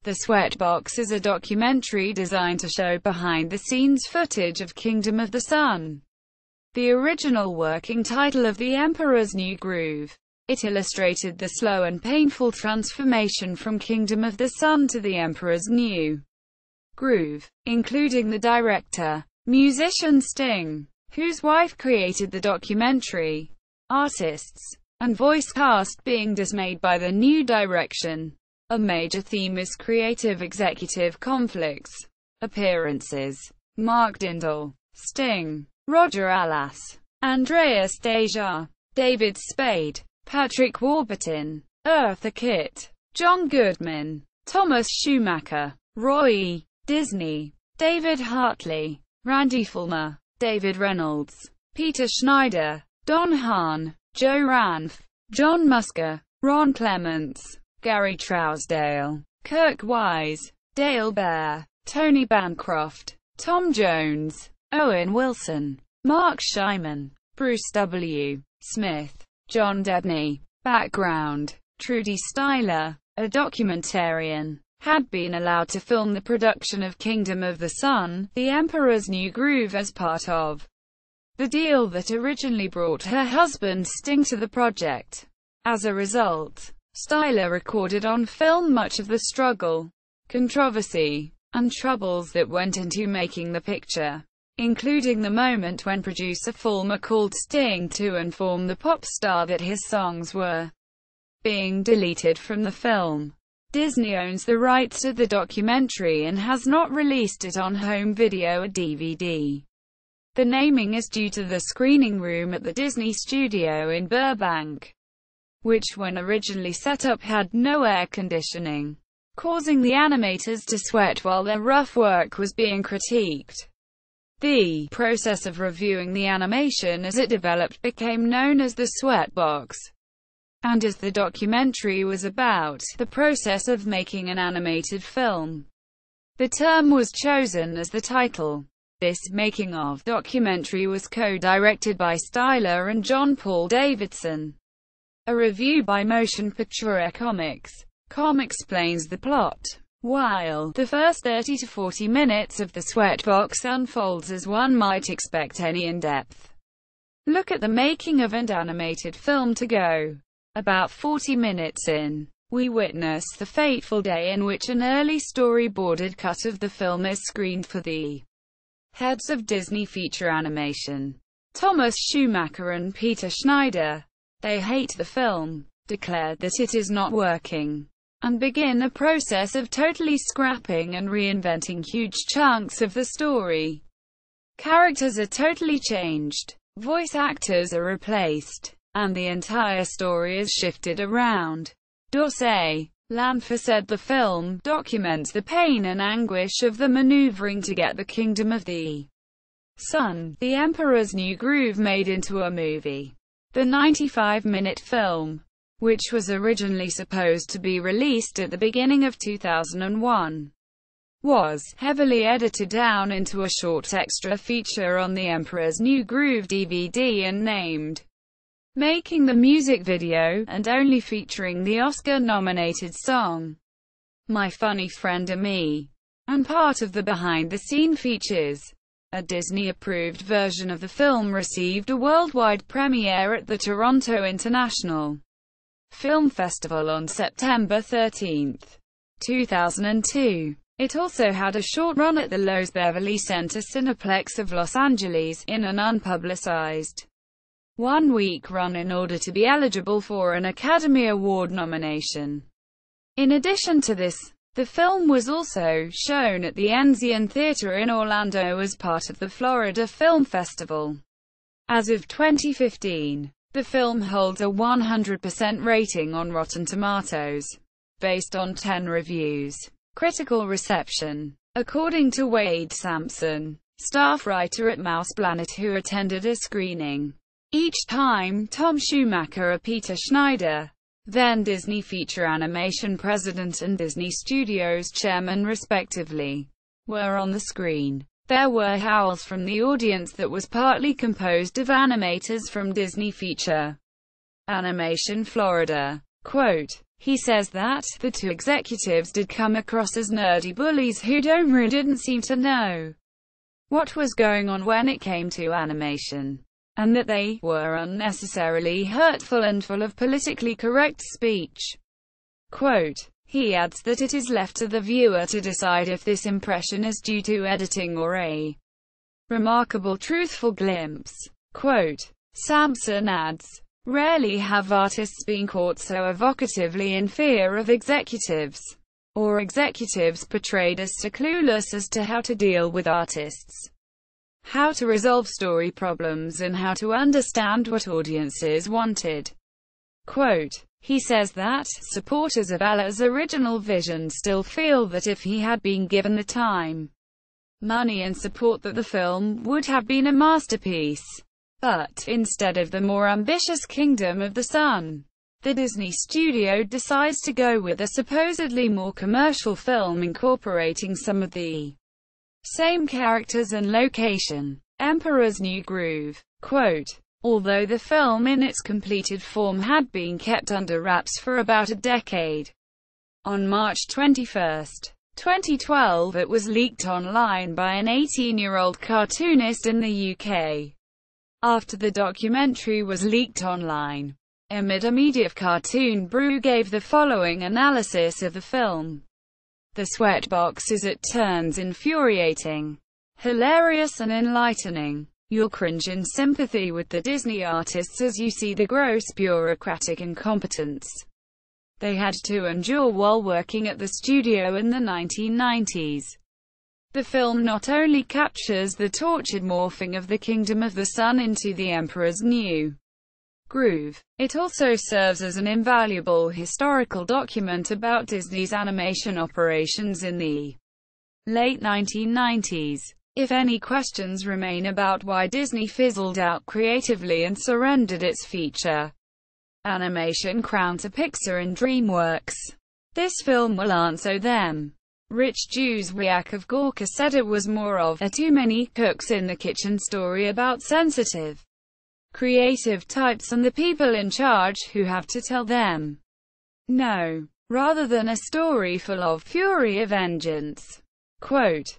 The Sweatbox is a documentary designed to show behind-the-scenes footage of Kingdom of the Sun, the original working title of The Emperor's New Groove. It illustrated the slow and painful transformation from Kingdom of the Sun to The Emperor's New Groove, including the director, musician Sting, whose wife created the documentary, artists, and voice cast being dismayed by the new direction. A major theme is creative executive conflicts. Appearances: Mark Dindal, Sting, Roger Allas, Andreas Deja, David Spade, Patrick Warburton, Eartha Kitt, John Goodman, Thomas Schumacher, Roy Disney, David Hartley, Randy Fulmer, David Reynolds, Peter Schneider, Don Hahn, Joe Ranft, John Musker, Ron Clements, Gary Trousdale, Kirk Wise, Dale Bear, Tony Bancroft, Tom Jones, Owen Wilson, Mark Scheiman, Bruce W. Smith, John Debney. Background: Trudy Styler, a documentarian, had been allowed to film the production of Kingdom of the Sun, The Emperor's New Groove as part of the deal that originally brought her husband Sting to the project. As a result, Styler recorded on film much of the struggle, controversy, and troubles that went into making the picture, including the moment when producer Fulmer called Sting to inform the pop star that his songs were being deleted from the film. Disney owns the rights to the documentary and has not released it on home video or DVD. The naming is due to the screening room at the Disney Studio in Burbank, which when originally set up had no air conditioning, causing the animators to sweat while their rough work was being critiqued. The process of reviewing the animation as it developed became known as the Sweatbox, and as the documentary was about the process of making an animated film, the term was chosen as the title. This making-of documentary was co-directed by Styler and John Paul Davidson. A review by Motion Picture Comics.com explains the plot. While the first 30 to 40 minutes of the Sweatbox unfolds as one might expect any in-depth look at the making of an animated film to go, about 40 minutes in, we witness the fateful day in which an early storyboarded cut of the film is screened for the heads of Disney feature animation, Thomas Schumacher and Peter Schneider. They hate the film, declared that it is not working, and begin a process of totally scrapping and reinventing huge chunks of the story. Characters are totally changed, voice actors are replaced, and the entire story is shifted around. Dorsey Lanfer said the film documents the pain and anguish of the maneuvering to get the Kingdom of the Sun, The Emperor's New Groove made into a movie. The 95-minute film, which was originally supposed to be released at the beginning of 2001, was heavily edited down into a short extra feature on The Emperor's New Groove DVD and named Making the Music Video, and only featuring the Oscar-nominated song My Funny Friend and Me, and part of the behind-the-scene features. A Disney-approved version of the film received a worldwide premiere at the Toronto International Film Festival on September 13, 2002. It also had a short run at the Loews Beverly Center Cineplex of Los Angeles, in an unpublicized one-week run in order to be eligible for an Academy Award nomination. In addition to this, the film was also shown at the Enzian Theater in Orlando as part of the Florida Film Festival. As of 2015, the film holds a 100% rating on Rotten Tomatoes, based on 10 reviews. Critical reception. According to Wade Sampson, staff writer at Mouse Planet who attended a screening, each time Tom Schumacher or Peter Schneider, then Disney Feature Animation president and Disney Studios chairman respectively, were on the screen, there were howls from the audience that was partly composed of animators from Disney Feature Animation Florida. Quote, He says that the two executives did come across as nerdy bullies who didn't seem to know what was going on when it came to animation, and that they were unnecessarily hurtful and full of politically correct speech. Quote, he adds that it is left to the viewer to decide if this impression is due to editing or a remarkable truthful glimpse. Quote, Sampson adds, rarely have artists been caught so evocatively in fear of executives, or executives portrayed as so clueless as to how to deal with artists, how to resolve story problems, and how to understand what audiences wanted. Quote, he says that supporters of Ella's original vision still feel that if he had been given the time, money and support, that the film would have been a masterpiece. But, instead of the more ambitious Kingdom of the Sun, the Disney studio decides to go with a supposedly more commercial film incorporating some of the same characters and location. Emperor's New Groove. Quote, although the film in its completed form had been kept under wraps for about a decade, on March 21, 2012 it was leaked online by an 18-year-old cartoonist in the UK. After the documentary was leaked online, amid a media cartoon brew gave the following analysis of the film. The Sweatbox is at turns infuriating, hilarious and enlightening. You'll cringe in sympathy with the Disney artists as you see the gross bureaucratic incompetence they had to endure while working at the studio in the 1990s. The film not only captures the tortured morphing of the Kingdom of the Sun into the Emperor's New Groove, it also serves as an invaluable historical document about Disney's animation operations in the late 1990s. If any questions remain about why Disney fizzled out creatively and surrendered its feature animation crown to Pixar and DreamWorks, this film will answer them. Rich Juzwiak of Gawker said it was more of a too many cooks in the kitchen story about sensitive, creative types and the people in charge who have to tell them no, rather than a story full of fury of vengeance. Quote,